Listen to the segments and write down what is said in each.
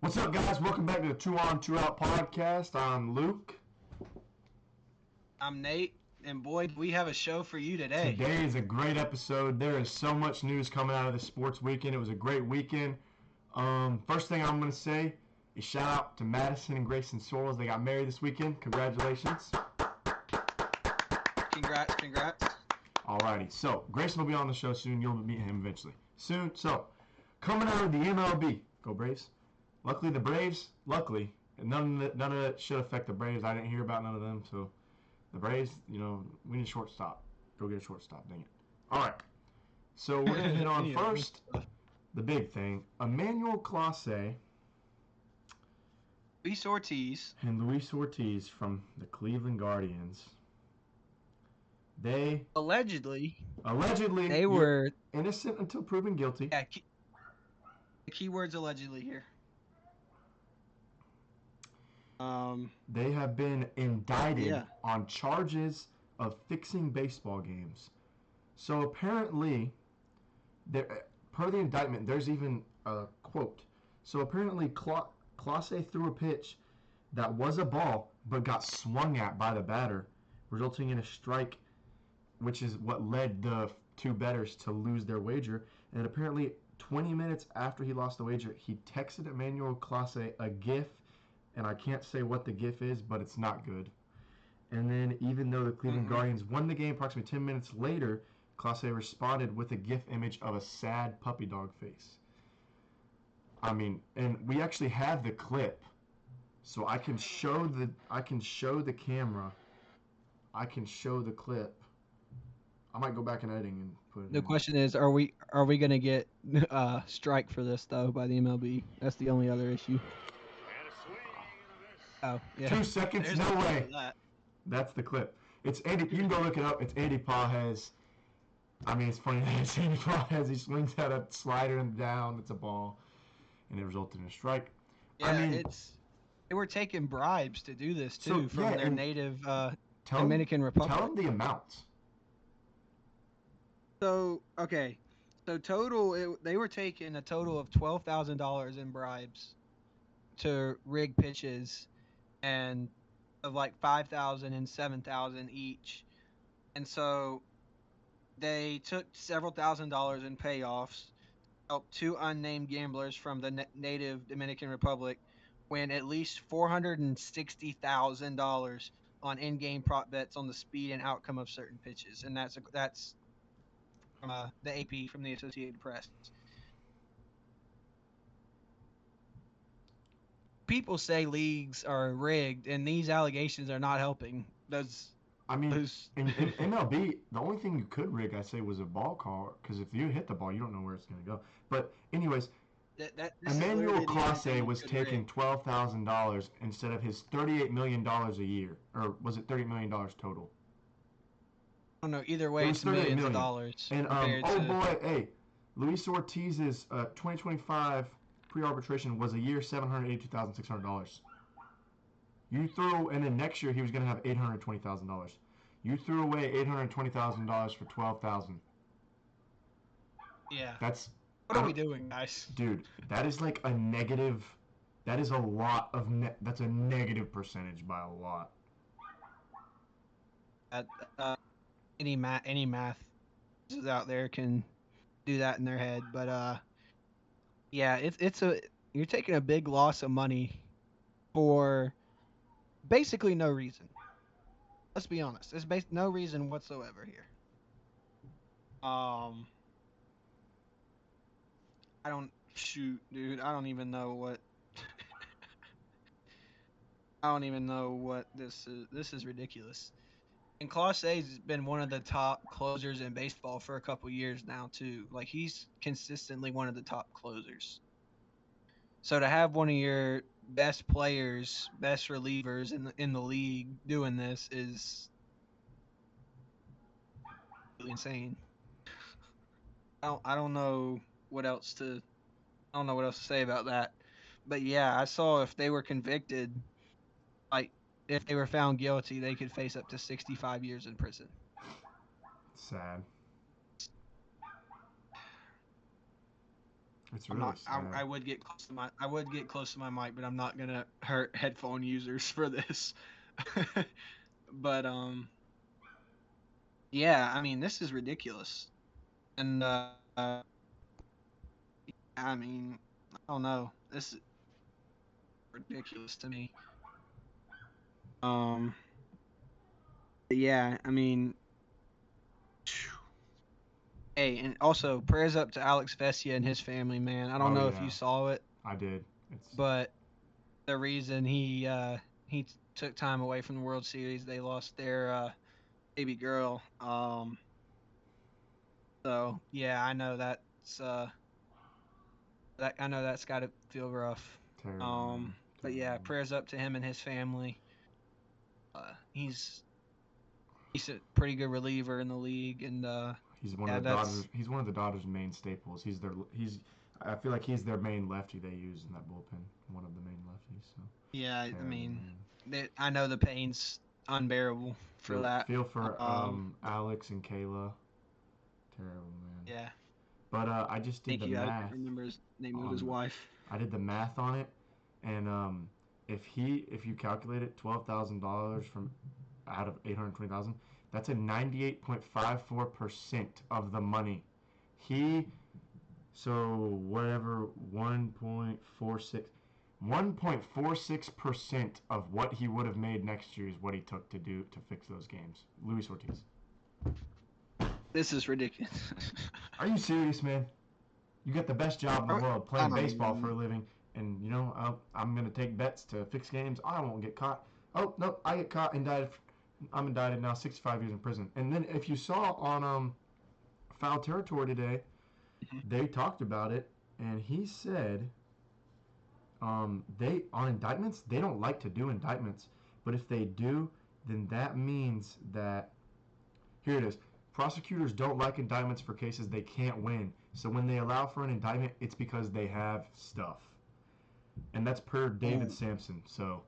What's up, guys? Welcome back to the 2on2out podcast. I'm Luke. I'm Nate, and boy, we have a show for you today. Today is a great episode. There is so much news coming out of the sports weekend. It was a great weekend. First thing I'm going to say is shout out to Madison and Grayson Sorrells. They got married this weekend. Congratulations. Congrats. Alrighty, so Grayson will be on the show soon. You'll meet him eventually. Soon. So, coming out of the MLB. Go Braves. Luckily, the Braves, and none of it should affect the Braves. I didn't hear about none of them, so the Braves, we need a shortstop. Go get a shortstop, dang it. All right, so we're going to hit on first the big thing. Emmanuel Clase Luis Ortiz and Luis Ortiz from the Cleveland Guardians. They allegedly they were innocent until proven guilty. Yeah, the keywords allegedly here. They have been indicted on charges of fixing baseball games. So apparently, per the indictment, there's even a quote. So apparently, Clase threw a pitch that was a ball but got swung at by the batter, resulting in a strike, which is what led the two bettors to lose their wager. And apparently, 20 minutes after he lost the wager, he texted Emmanuel Clase a GIF. And I can't say what the GIF is, but it's not good. And then even though the Cleveland Guardians won the game approximately 10 minutes later, Clase responded with a GIF image of a sad puppy dog face. I mean, and we actually have the clip, so I can show the camera. I can show the clip. I might go back in editing and put it. The question is, are we gonna get strike for this though by the MLB? That's the only other issue. Oh, yeah. 2 seconds, There's no way. That. That's the clip. It's Andy. You can go look it up. It's Andy Pages. I mean, it's funny that it's Andy Pages. He swings at a slider and down. It's a ball, and it resulted in a strike. Yeah, I mean, they were taking bribes to do this too from their native Dominican Republic. Tell them the amounts. So total, they were taking a total of $12,000 in bribes to rig pitches, and of like 5,000 and 7,000 each, and so they took several $1,000s in payoffs, helped two unnamed gamblers from the native Dominican Republic win at least $460,000 on in-game prop bets on the speed and outcome of certain pitches, and that's from the AP, from the Associated Press. People say leagues are rigged, and these allegations are not helping. In MLB, the only thing you could rig, I say, was a ball call, because if you hit the ball, you don't know where it's going to go. But anyways, Emmanuel Clase was taking $12,000 instead of his $38 million a year, or was it $30 million total? I don't know. Either way, it's millions of dollars. And Luis Ortiz's 2025 pre-arbitration was a year $782,600. And then next year he was going to have $820,000. You threw away $820,000 for $12,000. Yeah. What are we doing, guys? Dude, that is like a negative. That is a lot of that's a negative percentage by a lot. Any math out there can do that in their head, but yeah, you're taking a big loss of money for basically no reason. Let's be honest. There's no reason whatsoever here. I don't even know what this is. This is ridiculous. And Clase has been one of the top closers in baseball for a couple years now too. Like, he's consistently one of the top closers. So to have one of your best players, best relievers in the league doing this is really insane. I don't know what else to say about that. But yeah, I saw if they were convicted, like if they were found guilty, they could face up to 65 years in prison. Sad. It's I'm really not. sad. I would get close to my. I would get close to my mic, but I'm not gonna hurt headphone users for this. But yeah. I mean, this is ridiculous, and I mean, I don't know. This is ridiculous to me. Um. Yeah. I mean. Hey, and also prayers up to Alex Vesia and his family, man. I don't Oh know if yeah, you saw it, I did. It's but the reason he took time away from the World Series, they lost their baby girl. So yeah, I know that's got to feel rough. terrible, man. But yeah, Terrible. prayers up to him and his family. He's a pretty good reliever in the league, and He's one yeah, of the Dodgers. that's He's one of the Dodgers' main staples. He's their. He's. I feel like he's their main lefty they use in that bullpen. One of the main lefties. So yeah. I terrible, mean, man. I know the pain's unbearable for that. Feel for Um, Alex and Kayla. Terrible, man. yeah. But I just did Thank the you. I don't math remember his name of his on. wife. I did the math on it, and if you calculate it, $12,000 from out of 820,000, that's a 98.54% of the money. He so whatever 1.46% of what he would have made next year is what he took to fix those games. Luis Ortiz. This is ridiculous. Are you serious, man? You got the best job in the world, I playing don't baseball for a even. living, and I'm gonna take bets to fix games. I won't get caught. Oh no, I get caught, indicted. I'm indicted now, 65 years in prison. And then if you saw on Foul Territory today, they talked about it, and he said they on indictments they don't like to do indictments, but if they do, then that means that here it is. Prosecutors don't like indictments for cases they can't win. So when they allow for an indictment, it's because they have stuff. And that's per David Sampson. So,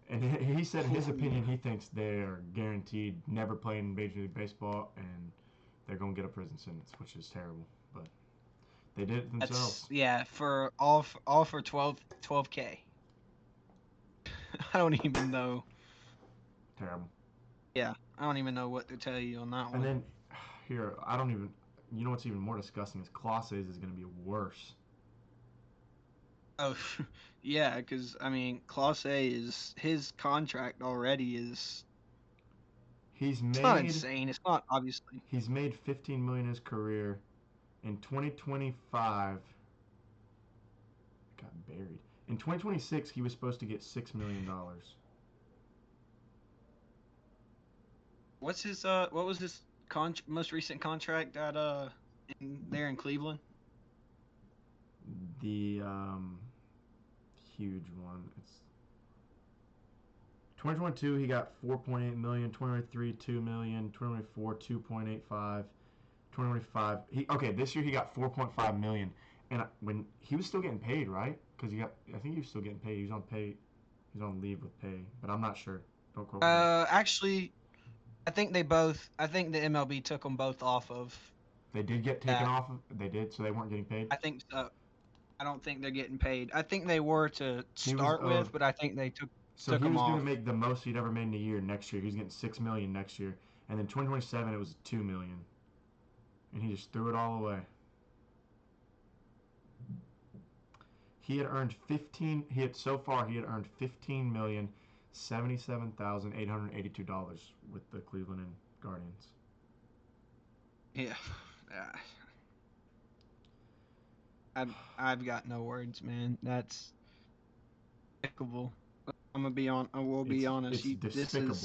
and he said in his opinion, he thinks they're guaranteed never playing Major League Baseball and they're going to get a prison sentence, which is terrible. But they did it themselves. That's for all for 12K. I don't even know. Terrible. Yeah, I don't even know what to tell you on that one. And then here, I don't even. You know what's even more disgusting is Clause's is going to be worse. Oh, yeah, because I mean, Clase is his contract already is. It's Not insane. It's not obviously. He's made 15 million in his career. In 2025, got buried. In 2026, he was supposed to get $6 million. What was his most recent contract at there in Cleveland? The huge one. It's 2022 he got 4.8 million, 2023 2 million, 2024 2.85, 2025 this year he got 4.5 million, and when he was still getting paid, right? Because I think he was still getting paid. He was on leave with pay, but I'm not sure. Don't quote me. Actually, I think the MLB took them both off of. They did get taken off of. They did, so they weren't getting paid. I think so. I don't think they're getting paid. I think they were to start with, but I think they took. So took he was going to make the most he'd ever made in a year next year. He was getting $6 million next year, and then 2027 it was $2 million, and he just threw it all away. He had earned 15. He had earned $15,077,882 with the Cleveland and Guardians. Yeah. I've got no words, man. That's despicable. I will be honest. It's despicable.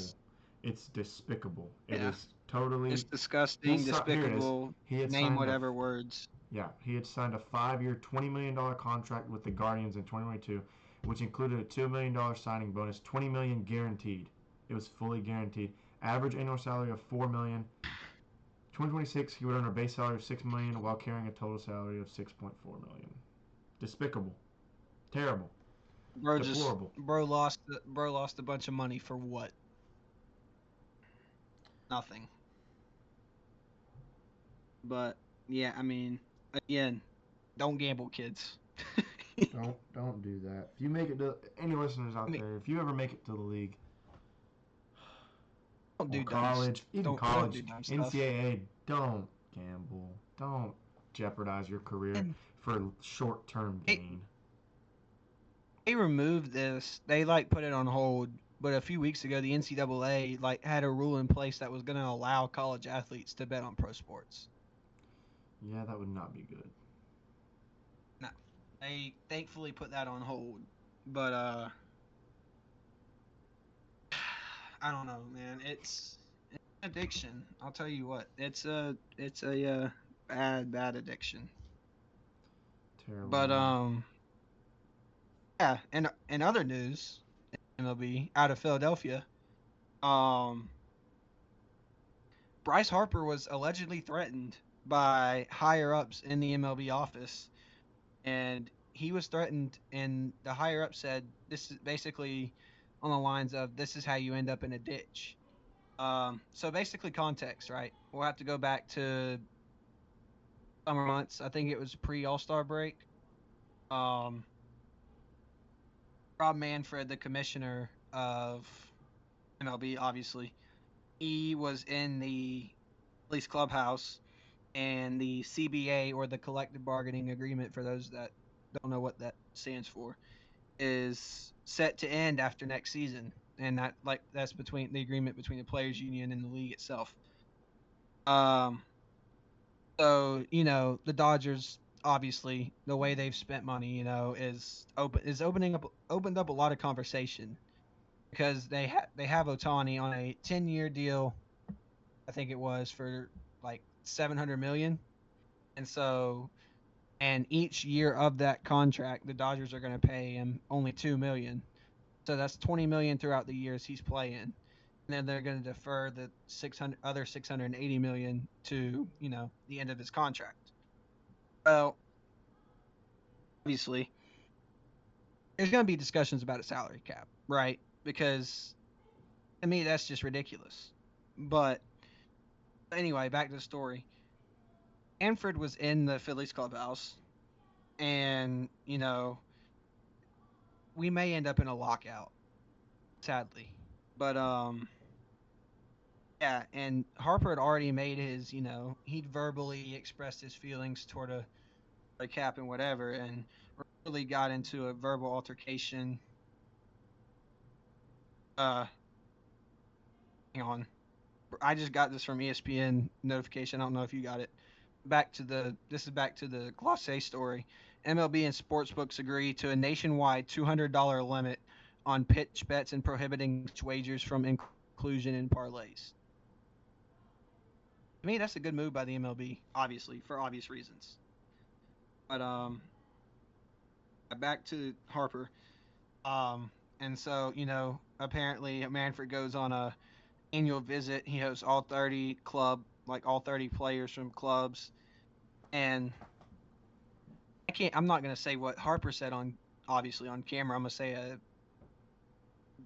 It's despicable. It is totally. It's disgusting, despicable. He had name whatever words. Yeah, he had signed a 5-year, $20 million contract with the Guardians in 2022, which included a $2 million signing bonus, $20 million guaranteed. It was fully guaranteed. Average annual salary of $4 million. 2026, he would earn a base salary of $6 million while carrying a total salary of $6.4 million. Despicable. Terrible. Deplorable. Bro lost a bunch of money for what? Nothing. But yeah, I mean, again, Don't gamble, kids. Don't do that. If you make it to any listeners out there, if you ever make it to the league don't or do college, even don't do college, dumb stuff. NCAA, don't gamble. Don't jeopardize your career And for short-term gain. they removed this. They like put it on hold. But a few weeks ago, the NCAA like had a rule in place that was going to allow college athletes to bet on pro sports. Yeah, that would not be good. No, they thankfully put that on hold. But I don't know, man. It's an addiction. I'll tell you what. It's a bad addiction. Terrible. But yeah. And in other news, MLB out of Philadelphia, um, Bryce Harper was allegedly threatened by higher ups in the MLB office, and he was threatened, and the higher up said this is basically on the lines of this is how you end up in a ditch. So basically context, right? We'll have to go back to summer months. I think it was pre All-Star break. Um, Rob Manfred, the commissioner of MLB, obviously, he was in the police clubhouse, and the CBA, or the collective bargaining agreement for those that don't know what that stands for, is set to end after next season, and that's between the agreement between the players union and the league itself. Um, so the Dodgers, obviously the way they've spent money, opened up a lot of conversation because they have Otani on a 10-year deal, I think it was for like 700 million, and so and each year of that contract, the Dodgers are going to pay him only 2 million. So that's 20 million throughout the years he's playing. And then they're going to defer the 680 million to, the end of his contract. Well, obviously, there's going to be discussions about a salary cap, right? Because to me that's just ridiculous. But anyway, back to the story. Manfred was in the Phillies clubhouse, and we may end up in a lockout, sadly. But yeah, and Harper had already made his, he'd verbally expressed his feelings toward a cap and whatever, and really got into a verbal altercation. Hang on. I just got this from ESPN notification. I don't know if you got it. This is back to the Glossé story. MLB and sportsbooks agree to a nationwide $200 limit on pitch bets and prohibiting wagers from inclusion in parlays. To me, that's a good move by the MLB, obviously, for obvious reasons. But back to Harper. And so apparently Manfred goes on a annual visit. He hosts all 30 all 30 players from clubs, and I'm not gonna say what Harper said obviously on camera. I'm gonna say a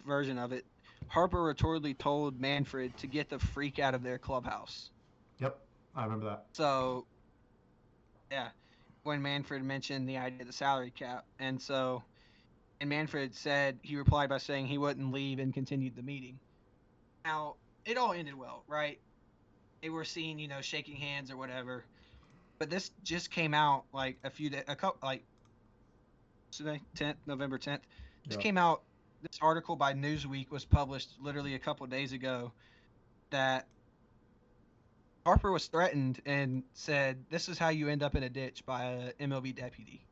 version of it. Harper retortedly told Manfred to get the freak out of their clubhouse. Yep, I remember that. So, yeah, when Manfred mentioned the idea of the salary cap, and Manfred said, he replied by saying he wouldn't leave and continued the meeting. Now, it all ended well, right? They were seen, shaking hands or whatever. But this just came out like today, November 10th. This came out. This article by Newsweek was published literally a couple of days ago that Harper was threatened and said, "This is how you end up in a ditch," by a MLB deputy.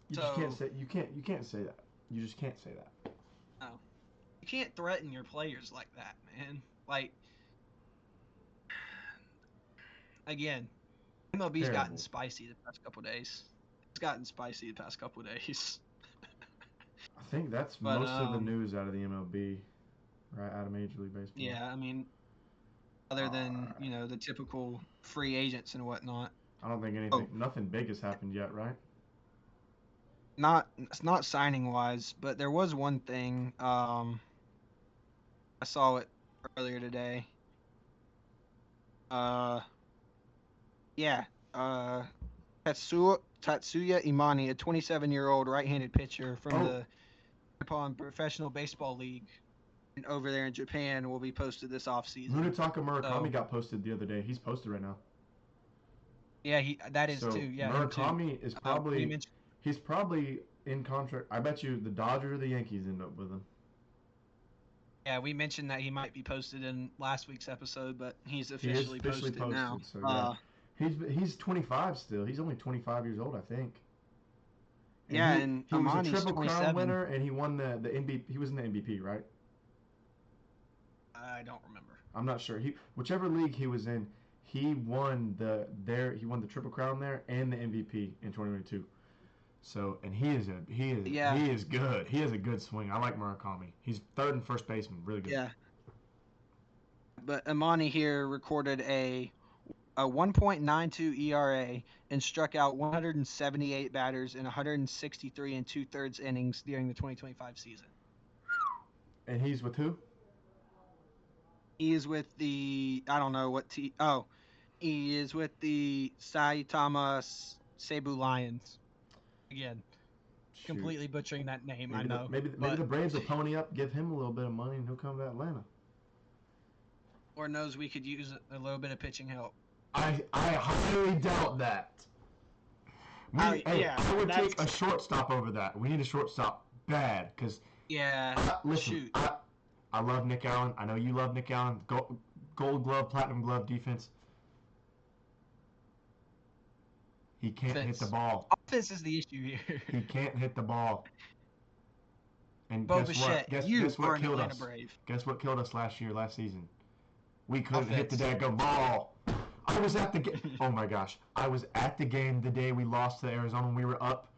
You can't say that. You just can't say that. No, you can't threaten your players like that, man. Like, again, MLB's gotten spicy the past couple of days. It's gotten spicy the past couple of days. I think that's most of the news out of the MLB, right? Out of Major League Baseball. Yeah, I mean, other than the typical free agents and whatnot. I don't think nothing big has happened yet, right? It's not signing wise, but there was one thing. I saw it earlier today. Yeah, Tatsuya Imani, a 27-year-old right-handed pitcher from the Nippon Professional Baseball League over there in Japan, will be posted this offseason. Munetaka Murakami got posted the other day. He's posted right now. Yeah, that is too. Yeah, Murakami is probably he's probably in contract. I bet you the Dodgers or the Yankees end up with him. Yeah, we mentioned that he might be posted in last week's episode, but he's officially posted now. So yeah. He's 25 still. He's only 25 years old, I think. And he was a Triple Crown winner, and he won the MVP. He was in the MVP, right? I don't remember. I'm not sure. Whichever league he was in, he won the Triple Crown there and the MVP in 2022. So, and he is good. He has a good swing. I like Murakami. He's third and first baseman, really good. Yeah. But Imani here recorded a 1.92 ERA and struck out 178 batters in 163 and 2/3 innings during the 2025 season. And he's with who? He is with the he is with the Saitama Seibu Lions. Again, completely butchering that name. Maybe I know. Maybe the Braves will pony up, give him a little bit of money, and he'll come to Atlanta. Or knows we could use a little bit of pitching help. I highly doubt that. I would take a shortstop over that. We need a shortstop bad because. Yeah. Listen, shoot. I love Nick Allen. I know you love Nick Allen. Gold glove, platinum glove defense. He can't hit the ball. Offense is the issue here. He can't hit the ball. And guess what? Guess what killed us? Guess what killed us last season? We couldn't hit the daggone ball. I was at the game. Oh my gosh! I was at the game the day we lost to Arizona when we were up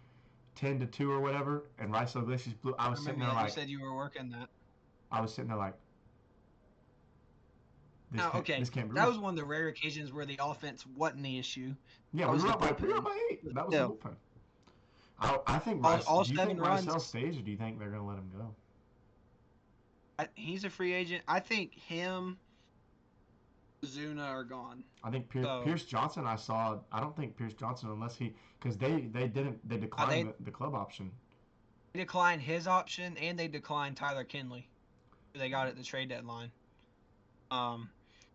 10-2 or whatever, and Rice Iglesias blew. I was sitting there like. You said you were working that. I was sitting there like. This can't be that was one of the rare occasions where the offense wasn't the issue. Yeah, we were up by 8. That was the bullpen. I think do you think Rice stays, or do you think they're going to let him go? He's a free agent. I think him, Zuna are gone. I think Pierce Johnson. I don't think Pierce Johnson because they declined the club option. They declined his option, and they declined Tyler Kinley, who they got at the trade deadline.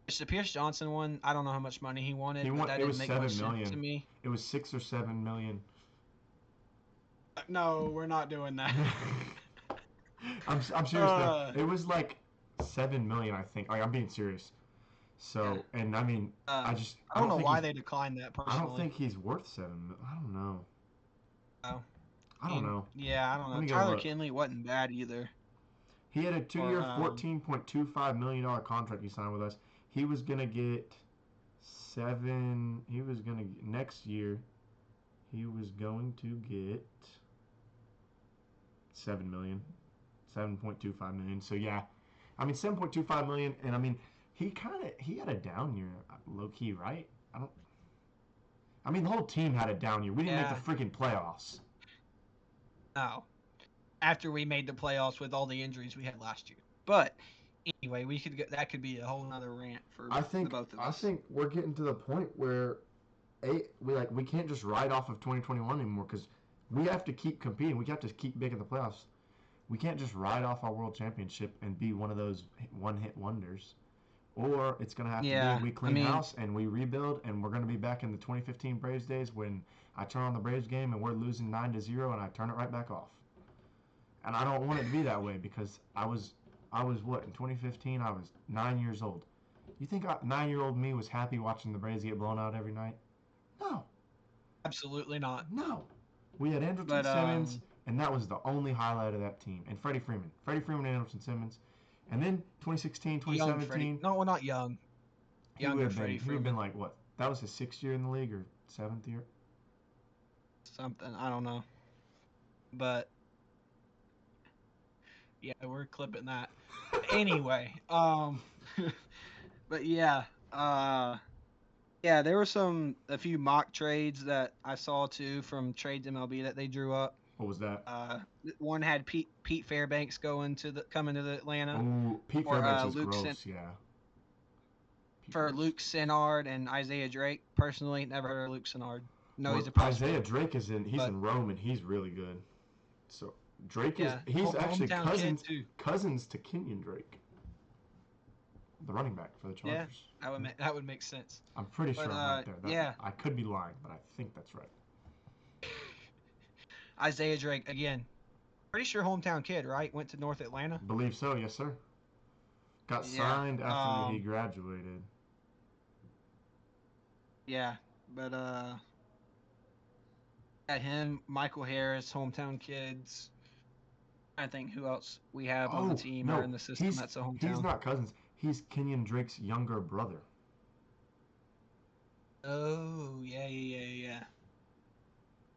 It's the Pierce Johnson one. I don't know how much money he wanted. But that didn't make much sense to me. It was $6 or $7 million. No, we're not doing that. I'm serious though. It was like $7 million, I think. Like, I'm being serious. So, and I mean, I don't know why they declined that personally. I don't think he's worth $7 million. I don't know. Oh. I don't know. Yeah, I don't know. Tyler Kinley wasn't bad either. He had a 2-year, $14.25 million contract he signed with us. He was gonna get next year. He was going to get $7 million, $7.25 million. So yeah, I mean $7.25 million, and I mean he had a down year, low key, right? I mean the whole team had a down year. We didn't make the freaking playoffs. No, after we made the playoffs with all the injuries we had last year, but. Anyway, that could be a whole nother rant for the both of us. I think we're getting to the point where we can't just ride off of 2021 anymore because we have to keep competing. We have to keep making the playoffs. We can't just ride off our world championship and be one of those one-hit wonders. Or it's going to have to be we clean house and we rebuild, and we're going to be back in the 2015 Braves days when I turn on the Braves game and we're losing 9-0 and I turn it right back off. And I don't want it to be that way because I was what, in 2015, I was 9 years old. You think 9-year-old me was happy watching the Braves get blown out every night? No. Absolutely not. No. We had Andrelton Simmons, and that was the only highlight of that team. And Freddie Freeman. Freddie Freeman and Andrelton Simmons. And then 2016, 2017. No, we're not young. Younger Freddie Freeman. He would have been like, what? That was his 6th year in the league or 7th year? Something. I don't know. But... yeah, we're clipping that. Anyway, but yeah, there were a few mock trades that I saw too from Trades MLB that they drew up. What was that? One had Pete Fairbanks coming to the Atlanta. Oh, Pete Fairbanks is gross. Yeah. for Luke Sennard and Isaiah Drake. Personally, never heard of Luke Sennard. No, well, he's a prospect. Isaiah Drake he's in Rome and he's really good. So Drake he's actually cousins to Kenyon Drake, the running back for the Chargers. Yeah, that would make sense. I'm pretty sure I'm right there. I could be lying, but I think that's right. Isaiah Drake again. Pretty sure hometown kid, right? Went to North Atlanta. Believe so, yes sir. Got signed after he graduated. Yeah, but him, Michael Harris, hometown kids. I think who else we have on the team or in the system that's a hometown. He's not cousins. He's Kenyon Drake's younger brother. Oh, yeah.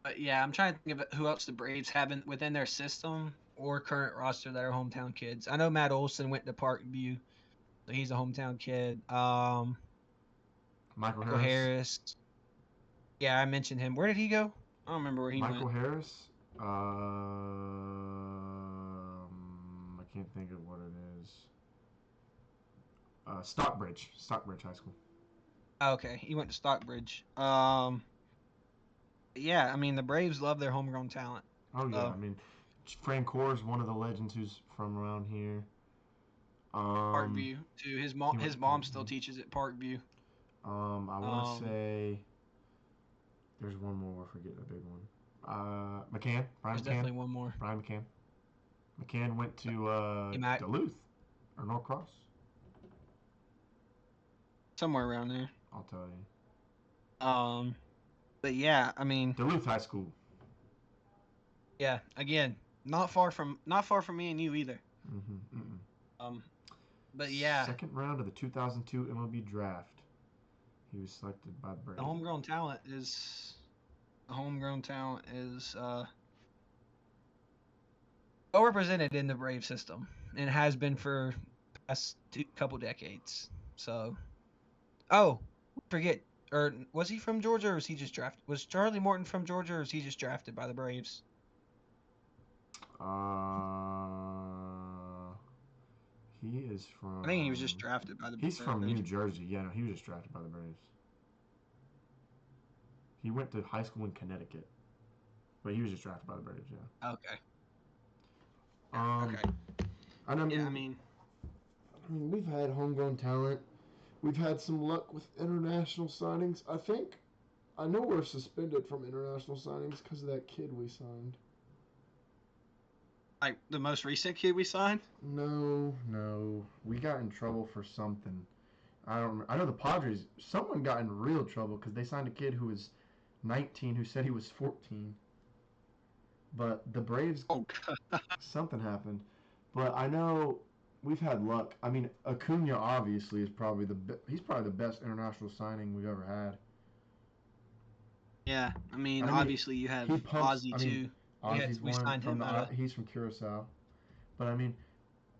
But yeah, I'm trying to think of who else the Braves have within their system or current roster that are hometown kids. I know Matt Olson went to Parkview, so he's a hometown kid. Michael Harris. Yeah, I mentioned him. Where did he go? I don't remember where he went. Michael Harris? I can't think of what it is. Stockbridge High School. Okay, he went to Stockbridge. Yeah, I mean the Braves love their homegrown talent. Oh yeah, I mean Francor's one of the legends who's from around here. Parkview too. His mom still teaches at Parkview. I want to say there's one more. I forget the big one. McCann. Brian McCann. Definitely one more. Brian McCann. McCann went to Duluth or Norcross. Somewhere around there. I'll tell you. But yeah, I mean Duluth High School. Yeah, again, not far from me and you either. But yeah. Second round of the 2002 MLB draft. He was selected by the Braves. The homegrown talent is well represented in the Brave system and has been for the past couple decades. So, forget. Or was he from Georgia, or was he just drafted? Was Charlie Morton from Georgia, or was he just drafted by the Braves? He is from. I think he was just drafted by the Braves. He's from New Jersey. Yeah, no, he was just drafted by the Braves. He went to high school in Connecticut, but he was just drafted by the Braves. Yeah. Okay. Okay. And I mean, we've had homegrown talent. We've had some luck with international signings. I know we're suspended from international signings because of that kid we signed. Like the most recent kid we signed? No. We got in trouble for something. I don't remember. I know the Padres, someone got in real trouble because they signed a kid who was 19 who said he was 14. But the Braves, something happened. But I know we've had luck. I mean, Acuna obviously is probably he's probably the best international signing we've ever had. Yeah, I mean obviously you have Ozzy too. We signed him. He's from Curacao. But I mean,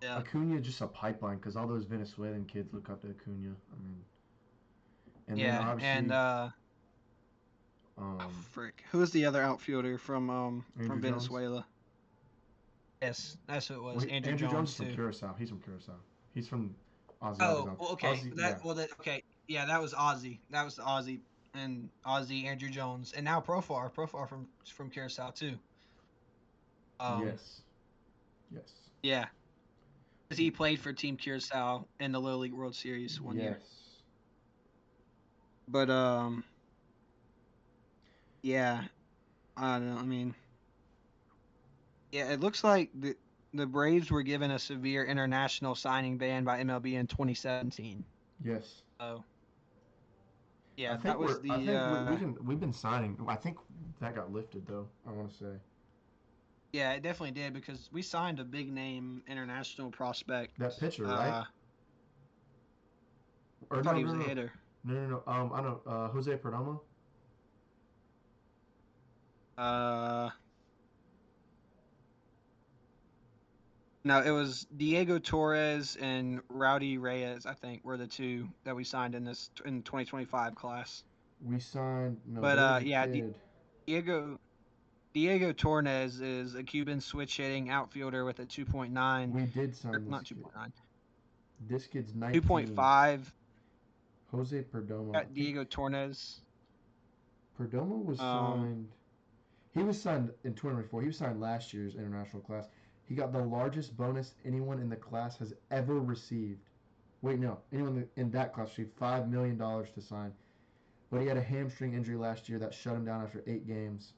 Acuna is just a pipeline because all those Venezuelan kids look up to Acuna. I mean, and then obviously, who is the other outfielder from Venezuela? Jones? Yes, that's who it was. Andrew Jones is from Curacao. He's from Curacao. He's from Ozzy. Okay. Ozzy, that was Ozzy. That was Ozzy and Andrew Jones, and now Profar from Curacao too. Yes. Yeah. Because he played for Team Curacao in the Little League World Series one year. But yeah, I don't know. I mean, yeah, it looks like the Braves were given a severe international signing ban by MLB in 2017. Yes. Oh. Yeah, that was the. I think we've been signing. I think that got lifted though. I want to say. Yeah, it definitely did because we signed a big name international prospect. That pitcher, right? I thought he was a hitter. No. I know. Jose Perdomo. No, it was Diego Torres and Rowdy Reyes, I think, were the two that we signed in the 2025 class. We signed Diego Torres is a Cuban switch hitting outfielder with a 2.9. We did sign not 2.9. This kid's 19. 2.5. Jose Perdomo. Got Diego Torres. Perdomo was signed. He was signed in 2024. He was signed last year's international class. He got the largest bonus anyone in the class has ever received. Wait, no. Anyone in that class received $5 million to sign. But he had a hamstring injury last year that shut him down after 8 games.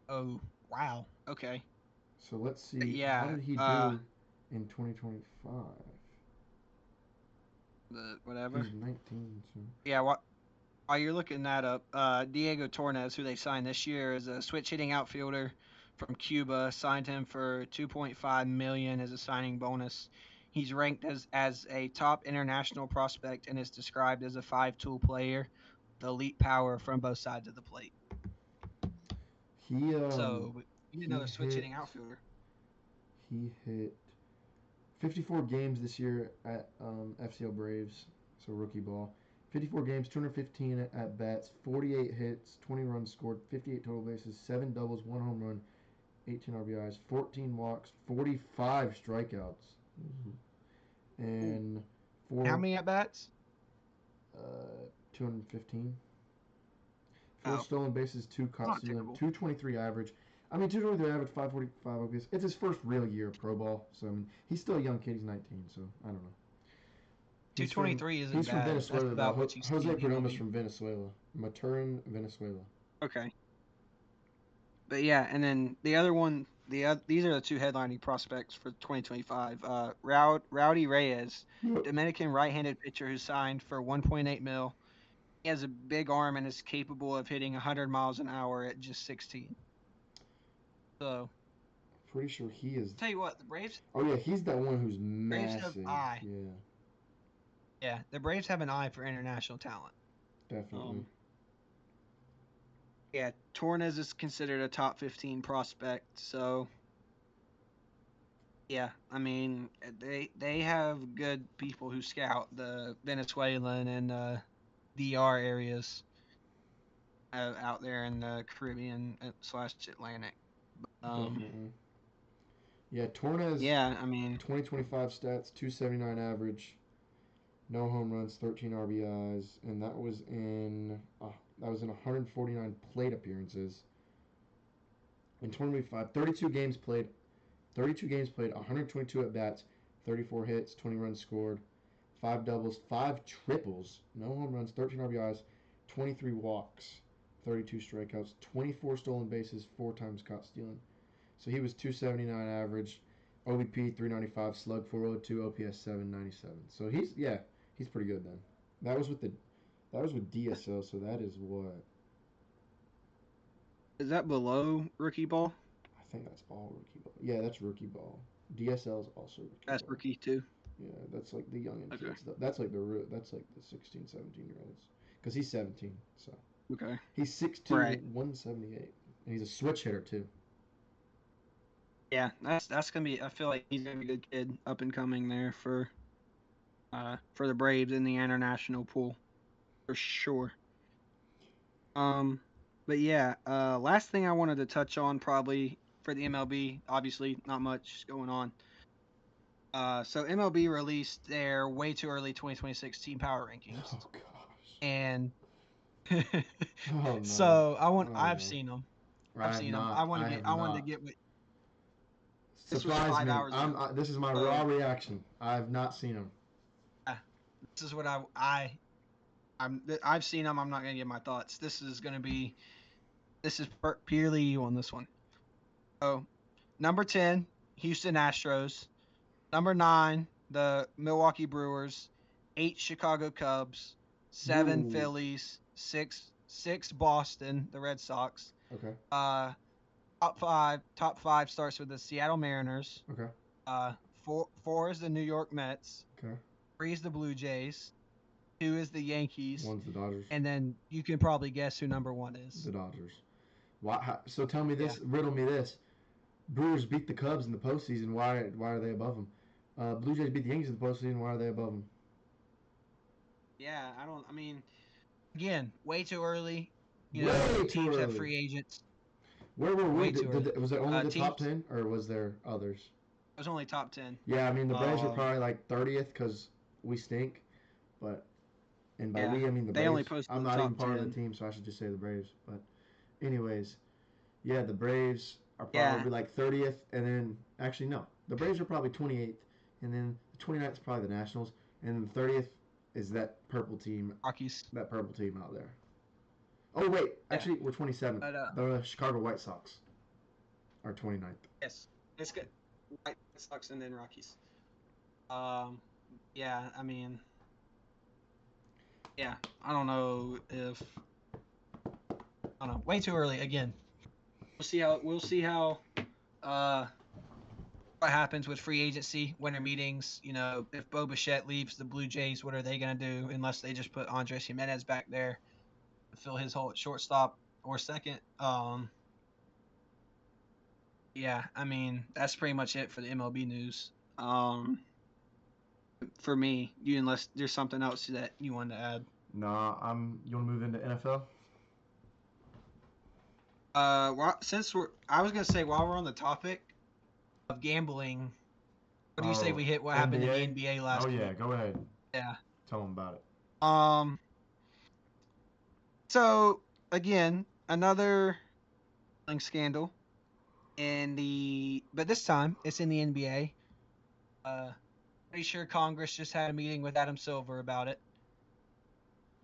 Oh, wow. Okay. So let's see. Yeah, how did he do in 2025? Whatever. He's 19. So. Yeah, while you're looking that up, Diego Torres, who they signed this year, is a switch-hitting outfielder from Cuba. Signed him for $2.5 million as a signing bonus. He's ranked as a top international prospect and is described as a 5-tool player with elite power from both sides of the plate. So you need another switch-hitting outfielder. He hit 54 games this year at FCL Braves, so rookie ball. 54 games, 215 at bats, 48 hits, 20 runs scored, 58 total bases, 7 doubles, 1 home run, 18 RBIs, 14 walks, 45 strikeouts. And how many at bats? 215. 4 stolen bases, 2 caught stealing, 223 average. I mean, 223 average, 545 OPS. It's his first real year of pro ball, so I mean, he's still a young kid. He's 19, so I don't know. 223 isn't bad. He's from Venezuela. Jose Perdomo's from Venezuela. Maturin, Venezuela. Okay. But yeah, and then the other one, these are the 2 headlining prospects for 2025. Rowdy Reyes, Dominican right-handed pitcher who signed for $1.8 million. He has a big arm and is capable of hitting 100 miles an hour at just 16. So. Pretty sure he is. Tell you what, the Braves. Oh yeah, he's that one who's massive. Braves have eye. Yeah. Yeah, the Braves have an eye for international talent. Definitely. Yeah, Torres is considered a top 15 prospect, so yeah, I mean they have good people who scout the Venezuelan and DR areas out there in the Caribbean / Atlantic. Definitely. Yeah, Torres. Yeah, I mean 2025 stats: 279 average. No home runs, 13 RBIs, and that was in 149 plate appearances. In 2025, 32 games played, 122 at bats, 34 hits, 20 runs scored, 5 doubles, 5 triples, no home runs, 13 RBIs, 23 walks, 32 strikeouts, 24 stolen bases, 4 times caught stealing. So he was 279 average, OBP 395, slug 402, OPS 797. So he's pretty good then. That was with DSL, so that is what? Is that below rookie ball? I think that's all rookie ball. Yeah, that's rookie ball. DSL is also rookie That's ball. rookie too. Yeah, that's like the young kids. That's like the 16, 17-year-olds. Because he's 17, so. Okay. He's 6'2", right. 178. And he's a switch hitter too. Yeah, that's gonna be. I feel like he's gonna be a good kid, up and coming there for the Braves in the international pool, for sure. But yeah, last thing I wanted to touch on probably for the MLB, obviously not much going on. So MLB released their way too early 2026 team power rankings. Oh gosh. And oh, no. So I've seen them. I've seen them. I wanted to get what. Surprise me. This is my raw reaction. I've not seen them. This is what I've seen them. I'm not gonna give my thoughts. This is purely you on this one. So, number 10, Houston Astros. Number 9, the Milwaukee Brewers. 8, Chicago Cubs. 7, Phillies. 6, Boston, the Red Sox. Okay. Top five starts with the Seattle Mariners. Okay. 4 is the New York Mets. Okay. 3 is the Blue Jays. 2 is the Yankees. 1's the Dodgers. And then you can probably guess who number 1 is. The Dodgers. So tell me this, riddle me this. Brewers beat the Cubs in the postseason. Why are they above them? Blue Jays beat the Yankees in the postseason. Why are they above them? Yeah, again, way too early. Teams have free agents. Where were we? Was it only the top 10, or was there others? It was only top 10. Yeah, I mean, the Braves were probably like 30th because we stink. but and by we I mean the they only Braves. posted I'm the not even top part 10. of the team, so I should just say the Braves. But anyways, yeah, the Braves are Yeah. probably like 30th, and then actually no, the Braves are probably 28th, and then the 29th is probably the Nationals, and the 30th is that purple team. Rockies. That purple team out there. Oh wait, Yeah. actually we're 27th. But The Chicago White Sox are 29th. yes, it's good. White Sox and then Rockies. Yeah, I mean, yeah, I don't know if I don't know. Way too early again. We'll see how uh what happens with free agency, winter meetings. You know, if Bo Bichette leaves the Blue Jays, what are they gonna do? Unless they just put Andres Jimenez back there to fill his hole at shortstop or second. Yeah, I mean that's pretty much it for the MLB news. For me, you unless there's something else that you want to add. Nah, You want to move into NFL? I was gonna say while we're on the topic of gambling, what do you say Oh, we hit what happened in the NBA. NBA Oh last yeah, week? go ahead. Yeah. Tell them about it. Um. So again, another scandal but this time it's in the NBA. Pretty sure Congress just had a meeting with Adam Silver about it.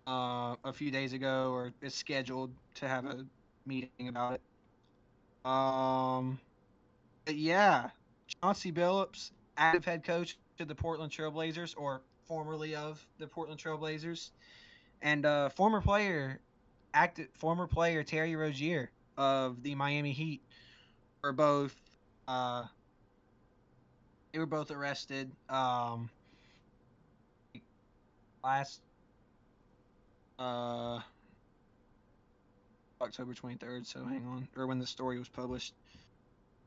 A few days ago, or is scheduled to have a meeting about it. But yeah, Chauncey Billups, active head coach to the Portland Trailblazers, or formerly of the Portland Trailblazers, and former player Terry Rozier of the Miami Heat were both uh they were both arrested last uh October 23rd. So hang on, or when the story was published.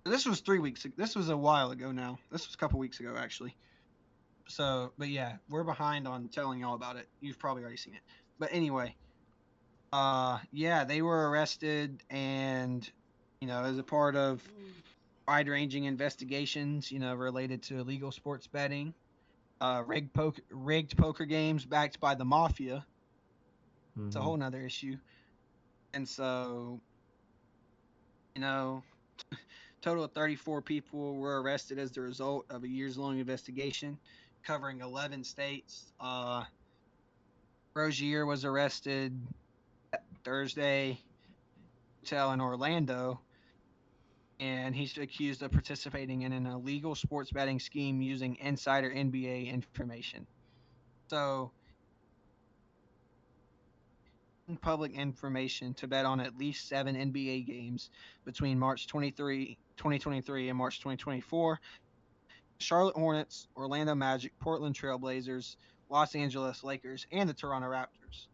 This was 3 weeks ago. This was a while ago now. This was a couple weeks ago actually. So, but yeah, we're behind on telling y'all about it. You've probably already seen it. But anyway, yeah, they were arrested and as a part of wide-ranging investigations, related to illegal sports betting, rigged poker games backed by the mafia. It's a whole nother issue. And so, you know, total of 34 people were arrested as the result of a years-long investigation covering 11 states. Rozier was arrested Thursday, hotel in Orlando, and he's accused of participating in an illegal sports betting scheme using insider NBA information. So, public information to bet on at least 7 NBA games between March 2023 and March 2024. Charlotte Hornets, Orlando Magic, Portland Trailblazers, Los Angeles Lakers, and the Toronto Raptors.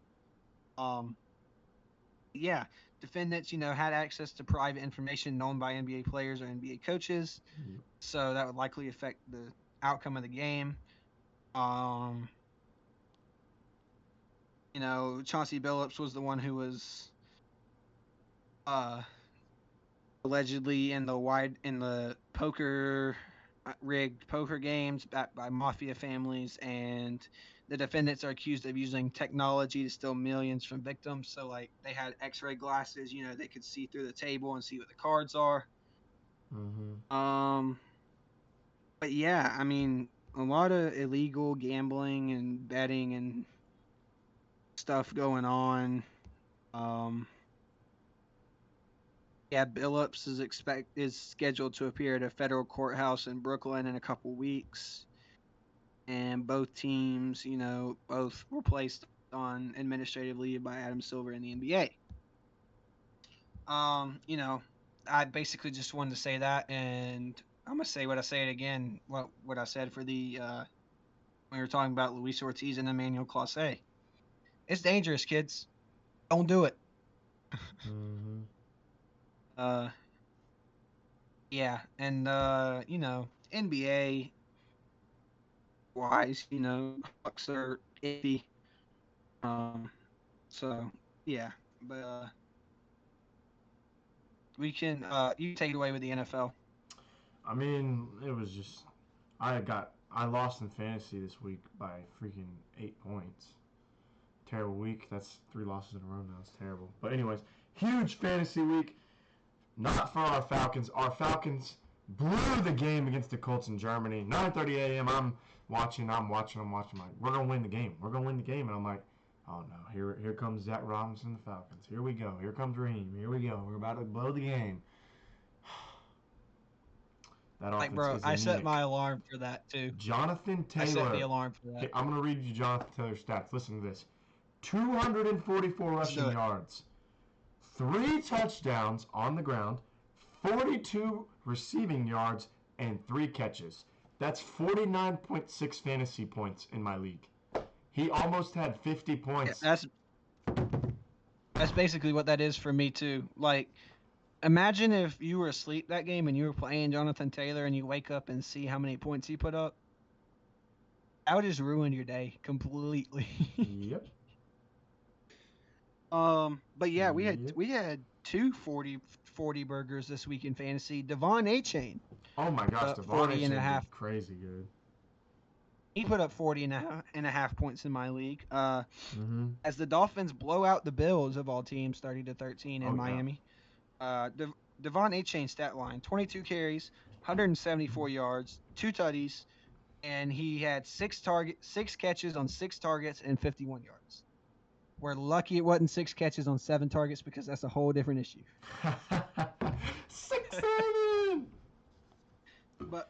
Yeah, defendants, had access to private information known by NBA players or NBA coaches, so that would likely affect the outcome of the game. Chauncey Billups was the one who was allegedly in the poker rigged poker games backed by mafia families, and the defendants are accused of using technology to steal millions from victims. So like they had x-ray glasses, they could see through the table and see what the cards are. But yeah, I mean, a lot of illegal gambling and betting and stuff going on. Yeah, Billups is scheduled to appear at a federal courthouse in Brooklyn in a couple weeks, and both teams, both were placed on administrative leave by Adam Silver in the NBA. I basically just wanted to say that, and I'm gonna say what I say it again. What I said for the when we were talking about Luis Ortiz and Emmanuel Clase. It's dangerous, kids. Don't do it. Yeah, and NBA wise, Bucks are iffy. So yeah, but you can take it away with the NFL. I mean, it was just I got I lost in fantasy this week by freaking 8 points. Terrible week. That's 3 losses in a row now. It's terrible. But anyways, huge fantasy week. Not for our Falcons. Our Falcons blew the game against the Colts in Germany. 9:30 a.m. I'm watching. I'm like, we're gonna win the game. We're gonna win the game. And I'm like, oh no, here comes Zach Robinson, the Falcons. Here we go. Here comes Raheem. Here we go. We're about to blow the game. That Like, offense bro, is I anemic. set my alarm for that too. Jonathan Taylor. I set the alarm for that. Okay, I'm gonna read you Jonathan Taylor's stats. Listen to this: 244 rushing yards, 3 touchdowns on the ground, 42 receiving yards, and 3 catches. That's 49.6 fantasy points in my league. He almost had 50 points. Yeah, that's basically what that is for me too. Like, imagine if you were asleep that game and you were playing Jonathan Taylor and you wake up and see how many points he put up. That would just ruin your day completely. Yep. But yeah, we had 2 40 burgers this week in fantasy. Devon Achane. Oh my gosh, Devon Achane did crazy good. He put up 40 and a half points in my league. As the Dolphins blow out the Bills of all teams, 30-13 in Miami. Devon Achane stat line: 22 carries, 174 yards, 2 tutties, and he had 6 catches on 6 targets and 51 yards. We're lucky it wasn't 6 catches on 7 targets because that's a whole different issue. 6-7. But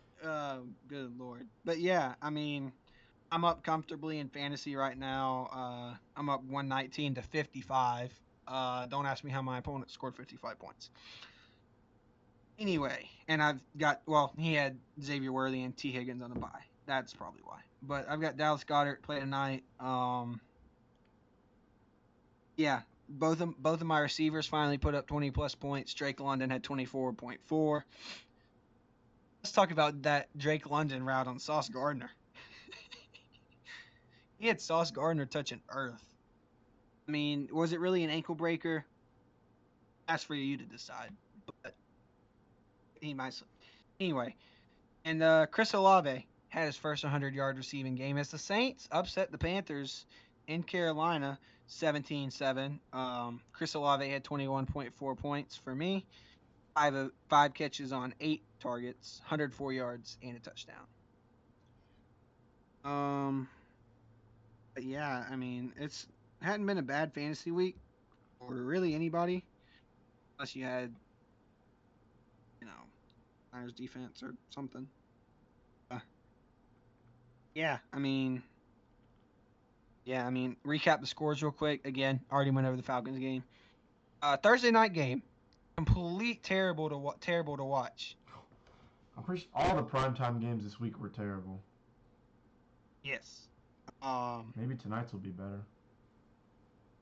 good Lord. But yeah, I mean, I'm up comfortably in fantasy right now. I'm up 119-55. Don't ask me how my opponent scored 55 points. Anyway, and I've got, he had Xavier Worthy and T. Higgins on the bye. That's probably why. But I've got Dallas Goedert play tonight. Yeah, both of my receivers finally put up 20-plus points. Drake London had 24.4. Let's talk about that Drake London route on Sauce Gardner. He had Sauce Gardner touching earth. I mean, was it really an ankle breaker? That's for you to decide. But he might. Anyway, and Chris Olave had his first 100-yard receiving game as the Saints upset the Panthers in Carolina 17-7. Chris Olave had 21.4 points for me. 5 catches on 8 targets, 104 yards, and a touchdown. But yeah, I mean, it hadn't been a bad fantasy week for really anybody, unless you had, Niners defense or something. Recap the scores real quick. Again, already went over the Falcons game. Thursday night game. Complete terrible to watch. I'm pretty sure all the primetime games this week were terrible. Yes. Maybe tonight's will be better.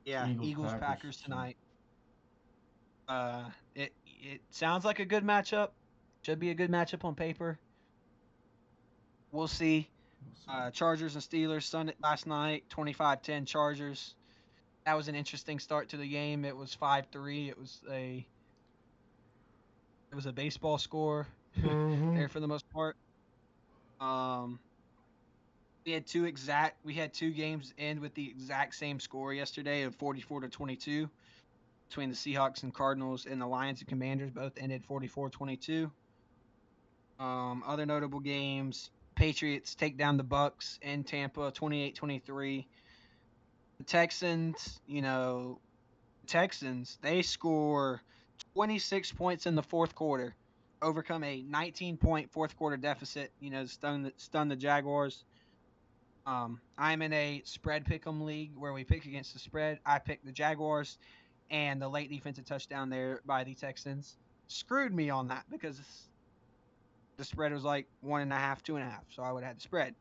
Yeah, Eagles Packers tonight. It sounds like a good matchup. Should be a good matchup on paper. We'll see. Chargers and Steelers Sunday last night, 25-10 Chargers. That was an interesting start to the game. It was 5-3. It was a baseball score there for the most part. We had two games end with the exact same score yesterday of 44-22 between the Seahawks and Cardinals, and the Lions and Commanders both ended 44-22. Other notable games: Patriots take down the Bucks in Tampa 28-23. The Texans, they score 26 points in the fourth quarter, overcome a 19-point fourth quarter deficit, stun the Jaguars. I'm in a spread pick'em league where we pick against the spread. I picked the Jaguars, and the late defensive touchdown there by the Texans screwed me on that because the spread was like 1.5, 2.5, so I would have had the spread.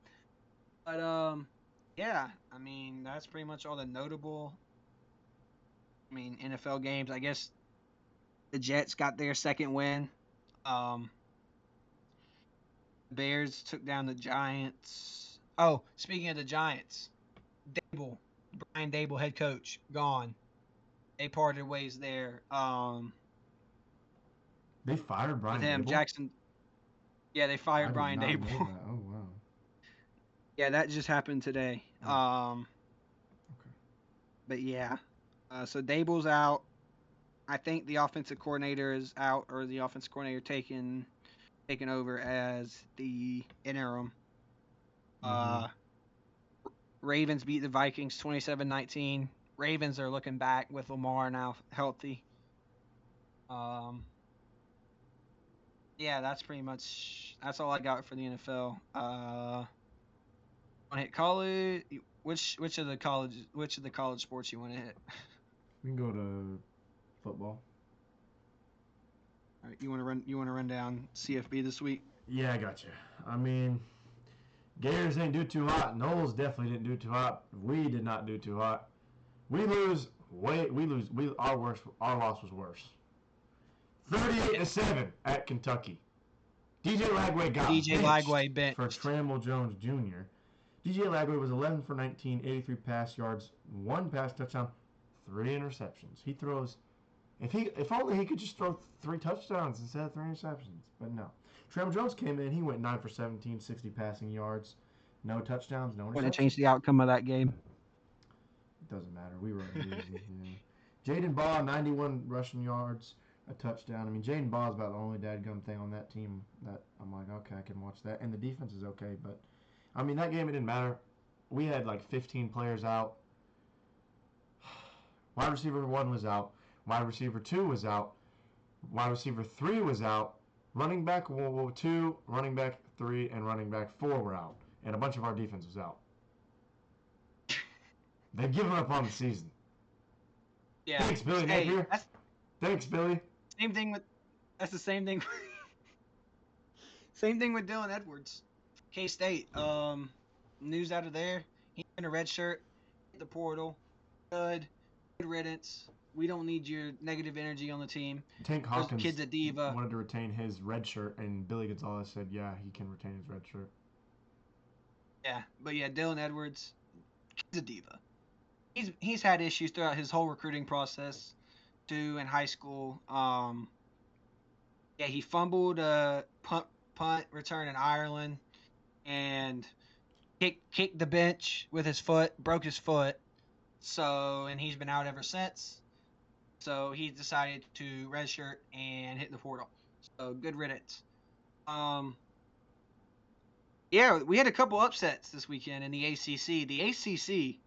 But yeah, I mean, that's pretty much all the notable NFL games. I guess the Jets got their second win. The Bears took down the Giants. Oh, speaking of the Giants, Brian Dable, head coach, gone. They parted ways there. They fired Brian Dable? Jackson. Yeah, they fired Brian Dable. Oh, wow. Yeah, that just happened today. Okay. But yeah, so Dable's out. I think the offensive coordinator is out, or the offensive coordinator taking over as the interim. Mm-hmm. Ravens beat the Vikings 27-19. Ravens are looking back with Lamar now healthy. Yeah, that's all I got for the NFL. Want to hit college? Which of the college sports you want to hit? We can go to football. All right, you want to run down CFB this week? Yeah, I got you. I mean, Gators ain't do too hot. Knowles definitely didn't do too hot. We did not do too hot. We lose. Our loss was worse. 38-7 at Kentucky. DJ Lagway got benched for Trammell Jones Jr. DJ Lagway was 11 for 19, 83 pass yards, 1 pass touchdown, 3 interceptions. He throws. If only he could just throw 3 touchdowns instead of 3 interceptions. But no. Trammell Jones came in. He went 9 for 17, 60 passing yards, no touchdowns, no interceptions. Want to change the outcome of that game? It doesn't matter. We were losing. Jaden Baugh, 91 rushing yards, a touchdown. I mean, Jaden Baugh is about the only dadgum thing on that team that I'm like, okay, I can watch that. And the defense is okay, but I mean, that game, it didn't matter. We had like 15 players out. Wide receiver 1 was out. Wide receiver 2 was out. Wide receiver 3 was out. Running back 2, running back 3, and running back 4 were out. And a bunch of our defense was out. They've given up on the season. Yeah. Thanks, Billy Napier. Thanks, Billy. That's the same thing. Same thing with Dylan Edwards. K-State. News out of there. He's in a red shirt. The portal. Good riddance. We don't need your negative energy on the team. Tank Hawkins kid's a diva. Wanted to retain his red shirt, and Billy Gonzalez said, yeah, he can retain his red shirt. Yeah, but yeah, Dylan Edwards, kid's a diva. He's had issues throughout his whole recruiting process, too, in high school. Yeah, he fumbled a punt return in Ireland, and kicked the bench with his foot, broke his foot. And he's been out ever since. So he decided to redshirt and hit the portal. So good riddance. Yeah, we had a couple upsets this weekend in the ACC. The ACC,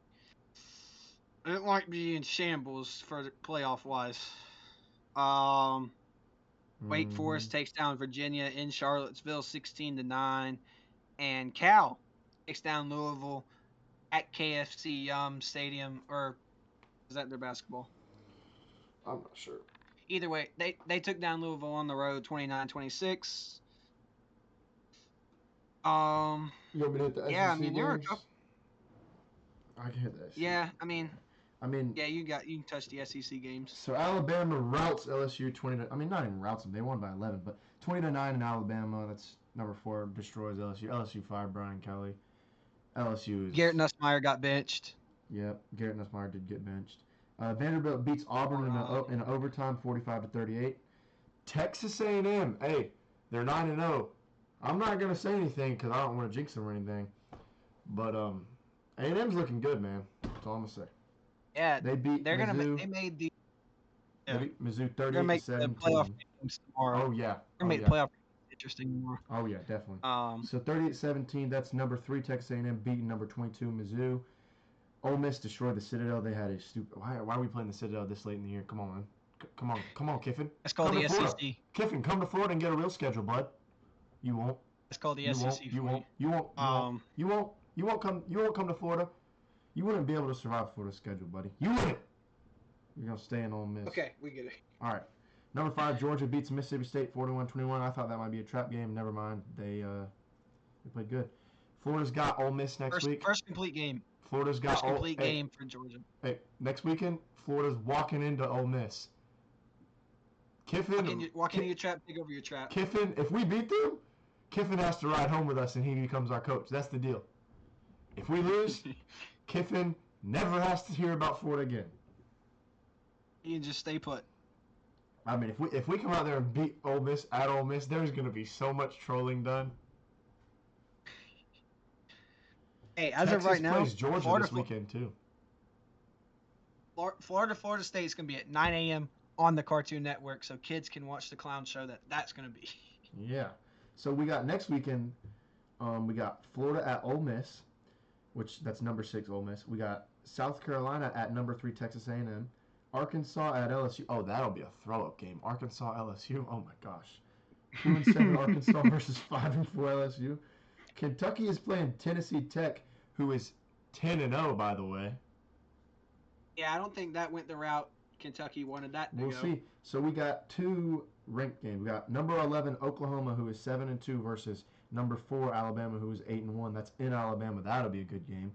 it might be in shambles for playoff wise. Wake Forest takes down Virginia in Charlottesville 16-9, and Cal takes down Louisville at KFC Stadium, or is that their basketball? I'm not sure. Either way, they took down Louisville on the road 29-26. You want me to hit the SEC I mean, there were a couple. I can hit the SEC. Yeah, I mean, yeah, you can touch the SEC games. So Alabama routs LSU 20. I mean, not even routs them. They won by 11, but 20-9 in Alabama. That's number 4 destroys LSU. LSU fired Brian Kelly. LSU is. Garrett Nussmeier got benched. Yep, Garrett Nussmeier did get benched. Vanderbilt beats Auburn in overtime, 45-38. Texas A&M, hey, they're 9-0. I'm not gonna say anything because I don't want to jinx them or anything, but A&M's looking good, man. That's all I'm gonna say. Yeah, they beat. They're Mizzou. Gonna. They made the. Yeah. They beat Mizzou 38-17. They're gonna make the playoff games tomorrow. Oh yeah. They're gonna make playoff games interesting tomorrow. Oh yeah, definitely. So 38-17. That's number 3 Texas A&M beating number 22 Mizzou. Ole Miss destroyed the Citadel. They had a stupid. Why are we playing the Citadel this late in the year? Come on, man. Come on, Kiffin. It's called the SEC. Florida. Kiffin, come to Florida and get a real schedule, bud. You won't. It's called the SEC. You won't come to Florida. You wouldn't be able to survive Florida's schedule, buddy. You wouldn't. You're gonna stay in Ole Miss. Okay, we get it. All right. Number 5 Georgia beats Mississippi State 41-21. I thought that might be a trap game. Never mind. They played good. Florida's got Ole Miss next week. First complete game. Florida's got first complete game for Georgia. Hey, next weekend, Florida's walking into Ole Miss. Kiffin, walk into your trap, take over your trap. Kiffin, if we beat them, Kiffin has to ride home with us, and he becomes our coach. That's the deal. If we lose, Kiffin never has to hear about Florida again. You can just stay put. I mean, if we come out there and beat Ole Miss at Ole Miss, there's going to be so much trolling done. Hey, as Texas of right now, plays Georgia this weekend too. Florida State is going to be at 9 a.m. on the Cartoon Network, so kids can watch the clown show that's going to be. Yeah. So we got next weekend. We got Florida at Ole Miss, which that's number 6 Ole Miss. We got South Carolina at number 3 Texas A&M. Arkansas at LSU. Oh, that'll be a throw-up game. Arkansas LSU. Oh my gosh. 2-7 Arkansas versus 5-4 LSU. Kentucky is playing Tennessee Tech, who is 10-0 by the way. Yeah, I don't think that went the route Kentucky wanted that to We'll go. see. So we got 2 ranked games. We got number 11 Oklahoma, who is 7-2 versus number 4 Alabama, who is 8-1. That's in Alabama. That'll be a good game.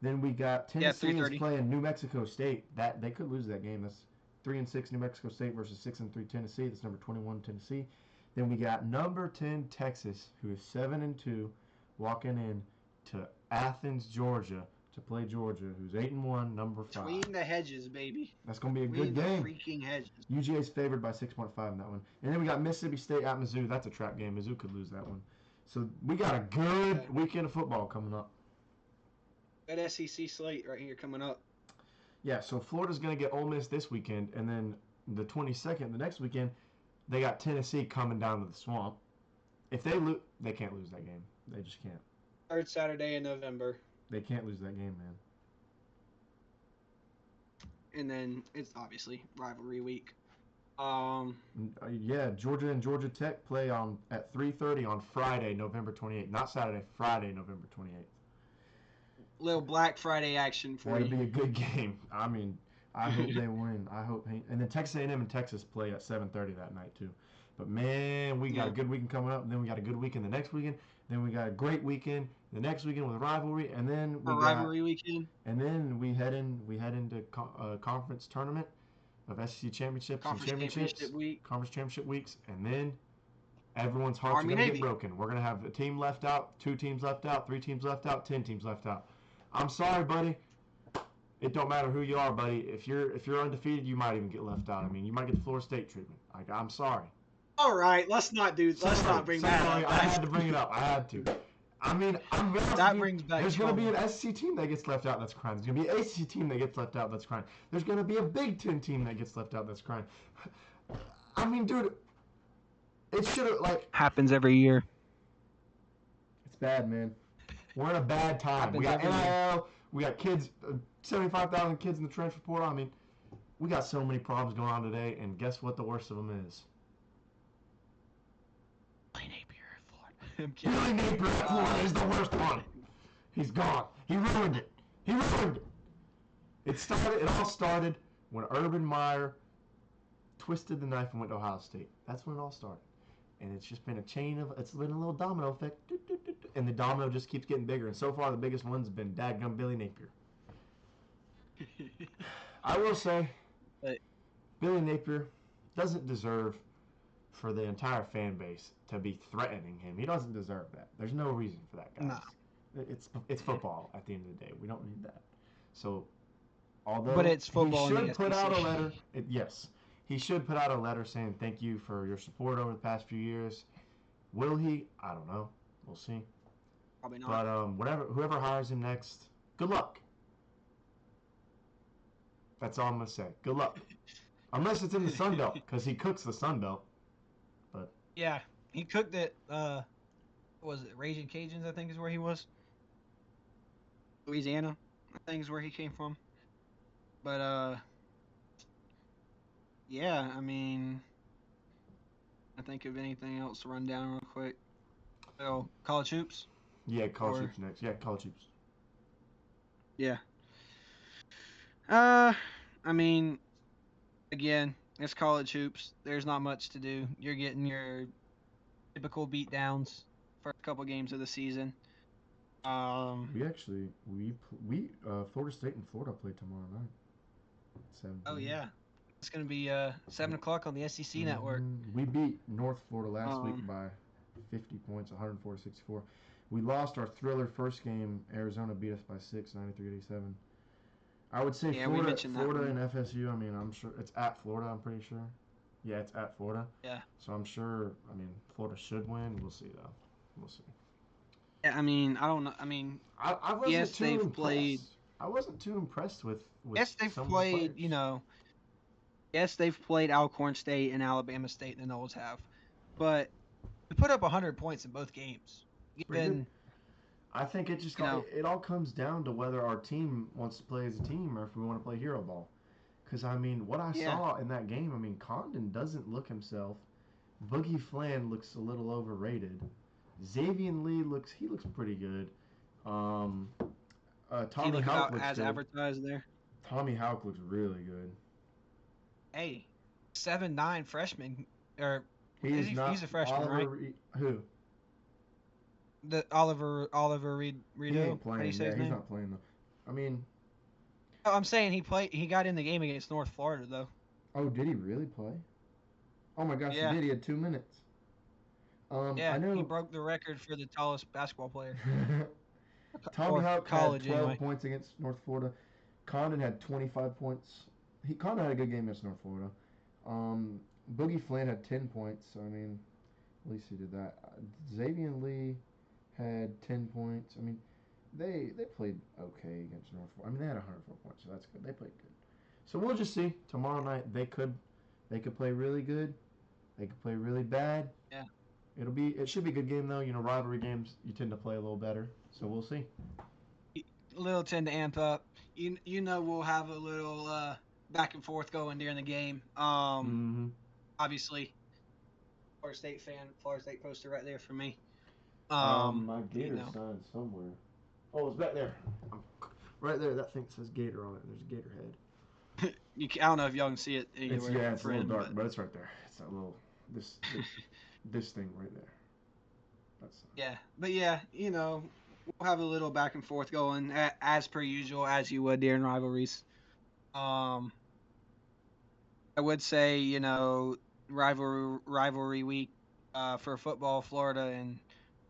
Then we got Tennessee is playing New Mexico State. That they could lose that game. That's 3-6 New Mexico State versus 6-3 Tennessee. That's number 21 Tennessee. Then we got number 10 Texas, who is 7-2, walking in to Athens, Georgia, to play Georgia, who's 8-1, number 5. Between the hedges, baby. That's gonna be a good game. Freaking hedges. UGA's favored by 6.5 in that one. And then we got Mississippi State at Mizzou. That's a trap game. Mizzou could lose that one. So we got a good weekend of football coming up. Good SEC slate right here coming up. Yeah, so Florida's going to get Ole Miss this weekend, and then the 22nd, the next weekend, they got Tennessee coming down to the swamp. If they lose, they can't lose that game. They just can't. Third Saturday in November. They can't lose that game, man. And then it's obviously rivalry week. Yeah, Georgia and Georgia Tech play at 3:30 on Friday, November 28th. Not Saturday, Friday, November 28th. Little Black Friday action for you. That'll be a good game. I mean, I hope they win. I hope. And then Texas A&M and Texas play at 7:30 that night too. But man, we got a good weekend coming up. And then we got a good weekend the next weekend. Then we got a great weekend the next weekend with a rivalry, and then we got rivalry weekend. And then we head into conference tournament of SEC championships and championships, conference championship weeks, and then everyone's hearts are gonna get broken. We're gonna have a team left out, 2 teams left out, 3 teams left out, 10 teams left out. I'm sorry, buddy. It don't matter who you are, buddy. If you're undefeated, you might even get left out. I mean, you might get the Florida State treatment. I'm sorry. All right, let's not bring that up. I had to bring it up. I had to. I mean, brings back. There's going to be an SEC team that gets left out that's crying. There's going to be an ACC team that gets left out that's crying. There's going to be a Big Ten team that gets left out that's crying. I mean, dude, it should have, happens every year. It's bad, man. We're in a bad time. We got NIL. We got kids, 75,000 kids in the transfer portal. I mean, we got so many problems going on today, and guess what the worst of them is? Billy Napier at Florida is the worst one. He's gone. He ruined it. It all started when Urban Meyer twisted the knife and went to Ohio State. That's when it all started. And it's just been it's been a little domino effect. And the domino just keeps getting bigger. And so far, the biggest one's been dadgum Billy Napier. I will say, Billy Napier doesn't deserve for the entire fan base to be threatening him. He doesn't deserve that. There's no reason for that, guys. No. It's football at the end of the day. We don't need that. So, although it's football, he should put out a letter. Yes, he should put out a letter saying thank you for your support over the past few years. Will he? I don't know. We'll see. Probably not. But whoever hires him next, good luck. That's all I'm gonna say. Good luck. Unless it's in the Sun Belt, because he cooks the Sun Belt. But yeah, he cooked it. Was it Raging Cajuns? I think is where he was. Louisiana, I think is where he came from. But yeah, I mean, I think of anything else to run down real quick. Oh, college hoops. Yeah, college hoops next. Yeah, college hoops. Yeah. I mean, again, it's college hoops. There's not much to do. You're getting your typical beatdowns for a couple games of the season. We Florida State and Florida play tomorrow night. 7 Oh yeah, it's gonna be 7:00 on the SEC network. We beat North Florida last week by 50 points, 104-64. We lost our thriller first game. Arizona beat us by 6, 93-87. I would say Florida and FSU. I mean, I'm sure it's at Florida. I'm pretty sure. Yeah, it's at Florida. Yeah. So I'm sure. I mean, Florida should win. We'll see though. We'll see. I mean, I don't know. I mean, I wasn't yes, too they've played. impressed. I wasn't too impressed with Yes, they've some of the played. You players. know, yes, they've played Alcorn State and Alabama State. The Knowles have, but we put up 100 points in both games. It's pretty good. Given, I think it just you know, it all comes down to whether our team wants to play as a team or if we want to play hero ball. Because I mean, what I yeah, saw in that game, I mean, Condon doesn't look himself. Boogie Flan looks a little overrated. Xavier Lee looks pretty good. Um, he Tommy look Houck about looks as good. advertised there. Tommy Houck looks really good. Hey, 7'9" freshman, or He is is he? not He's a freshman, right? Oliver. Who? The Oliver He Rideau. ain't How do you playing. say Yeah, his he's name? not playing though. I mean, Oh, I'm saying he played. He got in the game against North Florida though. oh, did he really play? Oh my gosh, he Yeah, did. He had 2 minutes. yeah. I He know. broke the record for the tallest basketball player, Tommy or Houck had college 12 anyway. points against North Florida. Condon had 25 points. Condon had a good game against North Florida. Um, Boogie Flynn had 10 points. So I mean, at least he did that. Xavier Lee had 10 points. I mean, they played okay against North Florida. I mean, they had 104 points, so that's good. They played good. So we'll just see tomorrow night. They could play really good. They could play really bad. Yeah. It should be a good game though. You know, rivalry games you tend to play a little better. So we'll see. A little tend to amp up. You know we'll have a little back and forth going during the game. Mm-hmm. Obviously, Florida State fan, Florida State poster right there for me. My You Gator know, sign somewhere. Oh, it's back there. Right there. That thing says Gator on it. There's a Gator head. I don't know if y'all can see it It's anywhere, yeah. It's a little friend, dark, but but it's right there. It's that little this this thing right there. That's yeah, but yeah, we'll have a little back and forth going as per usual, as you would during rivalries. Um, I would say, rivalry week for football, Florida and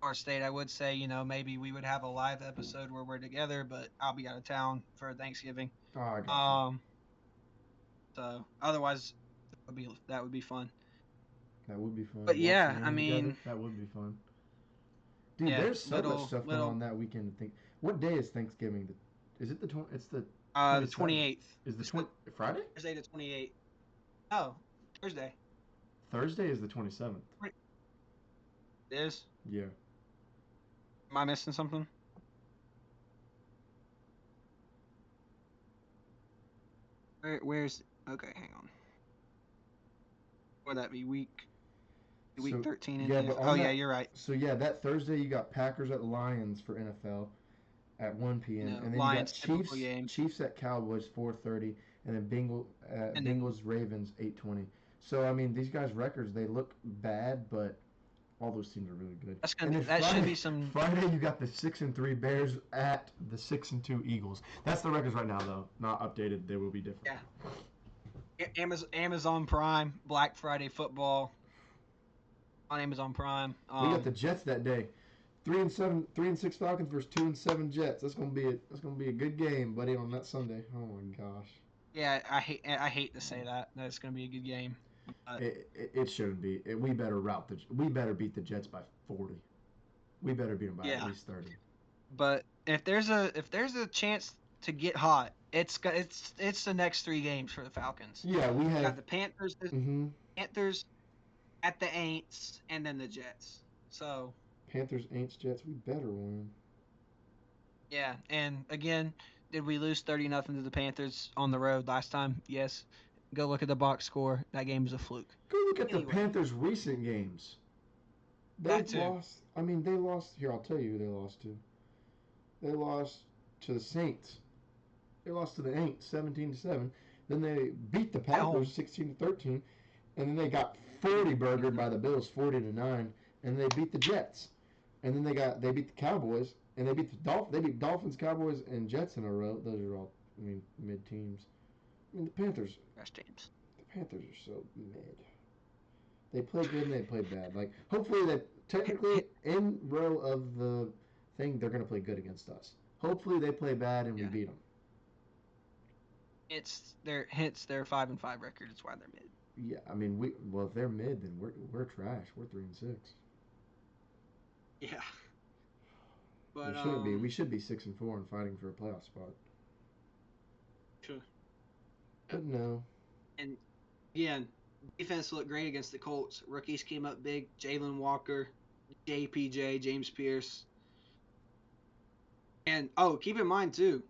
our state. I would say, maybe we would have a live episode where we're together, but I'll be out of town for Thanksgiving. oh, I got you. Um, so otherwise, that would be fun. That would be fun. But Watch the yeah, I game together. mean, That would be fun. Dude, yeah, there's so much stuff going on that weekend. To think, what day is Thanksgiving? Is it the 20? It's the the 27th. 28th. Is the It's 20 Friday? Thursday the 28th. Oh, Thursday. Thursday is the 27th. It is. Yeah. Am I missing something? Where's okay? Hang on. Would that be week So 13 in yeah, the? but Oh on yeah, that, you're right. so yeah, that Thursday you got Packers at Lions for NFL at 1 p.m. and then you got Lions typical game, Chiefs at Cowboys 4:30, and then and then Bengals Ravens 8:20. So I mean, these guys' records they look bad, but all those teams are really good. And then that should be some. Friday you got the 6-3 Bears at the 6-2 Eagles. That's the records right now though, not updated. They will be different. Yeah, Amazon Prime Black Friday football on Amazon Prime. We got the Jets that day. 3-6 Falcons versus 2-7 Jets. That's gonna be a good game, buddy, on that Sunday. Oh my gosh. Yeah, I hate to say that. That's gonna be a good game. It shouldn't be. We better beat the Jets by 40. We better beat them by at Yeah, least 30. but if there's a chance to get hot, it's the next three games for the Falcons. Yeah, we Got have. the Panthers, Mm-hmm. Panthers at the Aints, and then the Jets. So Panthers, Aints, Jets. We better win. yeah, and again, did we lose 30-0 to the Panthers on the road last time? Yes. Go look at the box score. That game was a fluke. Go look at the Anyway, Panthers' recent games. that They've too. lost. I mean, they lost. Here, I'll tell you who they lost to. They lost to the Saints. They lost to the Aints 17-7. Then they beat the At home. Packers 16-13, and then they got 40 burgered by the Bills 40-9, and they beat the Jets, and then they beat the Cowboys, and they beat they beat Dolphins, Cowboys, and Jets in a row. Those are all mid teams. I mean Best teams. the Panthers are so mid. They play good and they play bad. Like hopefully they technically in row of the thing they're gonna play good against us. Hopefully they play bad and we Yeah. beat them. Hence their 5-5 record. It's why they're mid. Yeah, I mean if they're mid then we're trash. We're 3-6. Yeah. But we shouldn't be. We should be 6-4 and fighting for a playoff spot. Sure. But no. And again, defense looked great against the Colts. Rookies came up big. Jalen Walker, JPJ, James Pierce. And keep in mind too,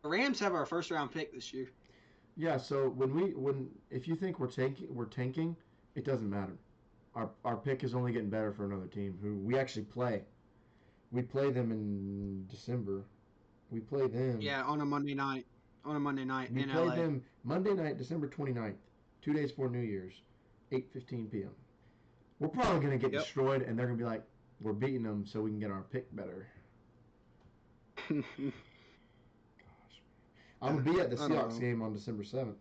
the Rams have our first round pick this year. Yeah, so if you think we're tanking, it doesn't matter. Our pick is only getting better for another team who we actually play. We play them in December. We play them. Yeah, on a Monday night. We in play LA. them Monday night, December 29th, 2 days before New Year's, 8:15 p.m. We're probably going to get destroyed, and they're going to be like, we're beating them so we can get our pick better. Gosh. I'm going to be at the Seahawks game on December 7th.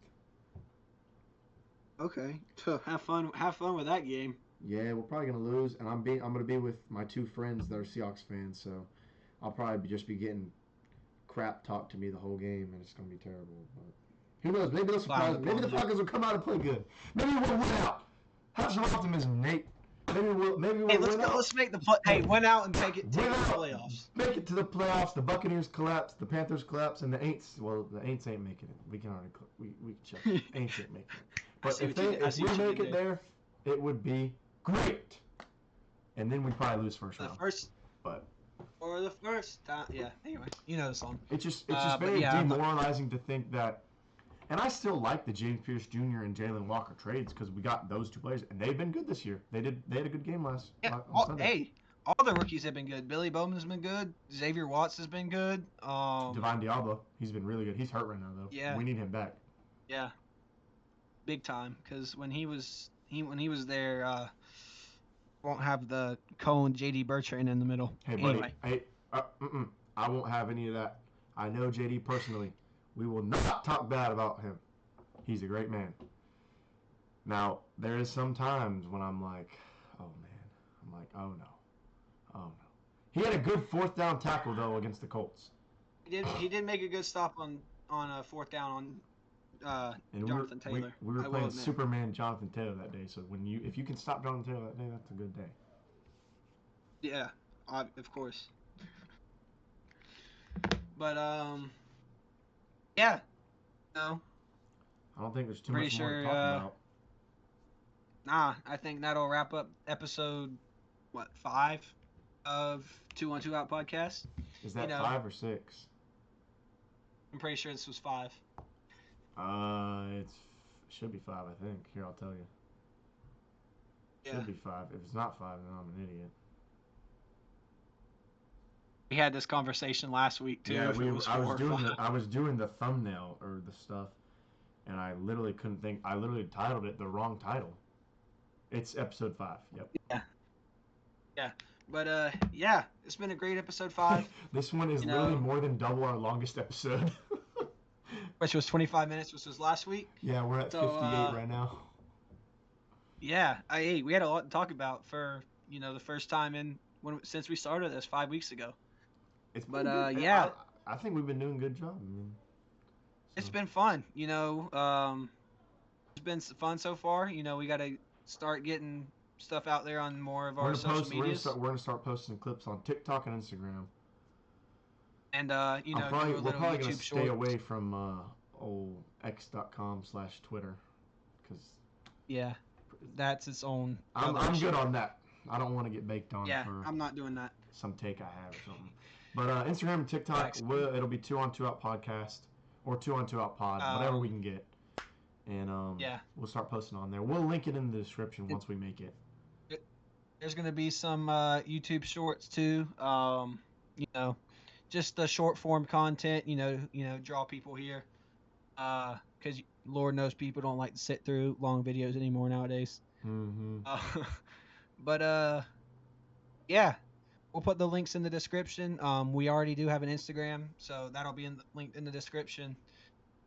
Okay. So have fun with that game. Yeah, we're probably going to lose, and I'm going to be with my two friends that are Seahawks fans, so I'll probably just be getting crap talked to me the whole game, and it's going to be terrible. But who knows? Maybe they'll surprise me. Maybe the Falcons will come out and play good. Maybe we'll win out. Have some optimism, Nate. Maybe we'll let's go. Let's make the play. Hey, win out and take it to the playoffs. Make it to the playoffs. The Buccaneers collapse. The Panthers collapse, and the Aints. Well, the Aints ain't making it. We can already we can check. Aints ain't making it. But if we make it there, it would be great. And then we probably lose first round. For the first time, yeah. Anyway, you know the song. It's just very demoralizing to think that. And I still like the James Pierce Jr. and Jalen Walker trades because we got those two players, and they've been good this year. They had a good game on Sunday. All the rookies have been good. Billy Bowman's been good. Xavier Watts has been good. Divine Diablo, he's been really good. He's hurt right now though. Yeah. We need him back. Yeah. Big time, because when he was there, won't have the Cole and JD Bertrand in the middle. Hey buddy, I won't have any of that. I know JD personally. We will not talk bad about him. He's a great man. Now, there is some times when I'm like, oh man. I'm like, oh no. Oh no. He had a good fourth down tackle though against the Colts. He did make a good stop on a fourth down on Jonathan Taylor. We were playing Superman Jonathan Taylor that day, so if you can stop Jonathan Taylor that day, that's a good day. Yeah, of course. But yeah, no. I don't think there's too much more to talk about. Nah, I think that'll wrap up episode 5 of 2on2out podcast. Is that 5 or 6? I'm pretty sure this was 5. It should be 5, I think. Here, I'll tell you. It should be 5. If it's not 5, then I'm an idiot. We had this conversation last week too. Yeah, I was doing the thumbnail or the stuff, and I literally couldn't think. I literally titled it the wrong title. It's episode 5. Yep. Yeah. But yeah, it's been a great episode 5. This one is literally more than double our longest episode. Which was 25 minutes, which was last week. Yeah, we're at 58 right now. Yeah, we had a lot to talk about for the first time since we started this 5 weeks ago. I think we've been doing a good job. It's been fun. It's been fun so far. We got to start getting stuff out there on more of our social medias. We're gonna start posting clips on TikTok and Instagram. And we're probably YouTube gonna stay away from old x.com/Twitter because that's its own. I'm good on that. I don't want to get baked on. Yeah, I'm not doing that. Some take I have or something. But Instagram and TikTok, it'll be 2on2out podcast or 2on2out pod, whatever we can get. And we'll start posting on there. We'll link it in the description once we make it. There's gonna be some YouTube shorts too. Just the short form content. Draw people here. Because Lord knows people don't like to sit through long videos anymore nowadays. Mm-hmm. Yeah. We'll put the links in the description. We already do have an Instagram, so that'll be linked in the description.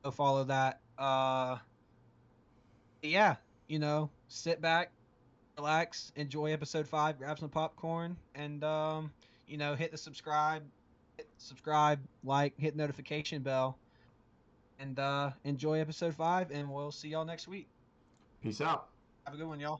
Go follow that. Sit back, relax, enjoy episode 5, grab some popcorn, and hit the subscribe, like, hit the notification bell, and enjoy episode 5, and we'll see y'all next week. Peace out. Have a good one, y'all.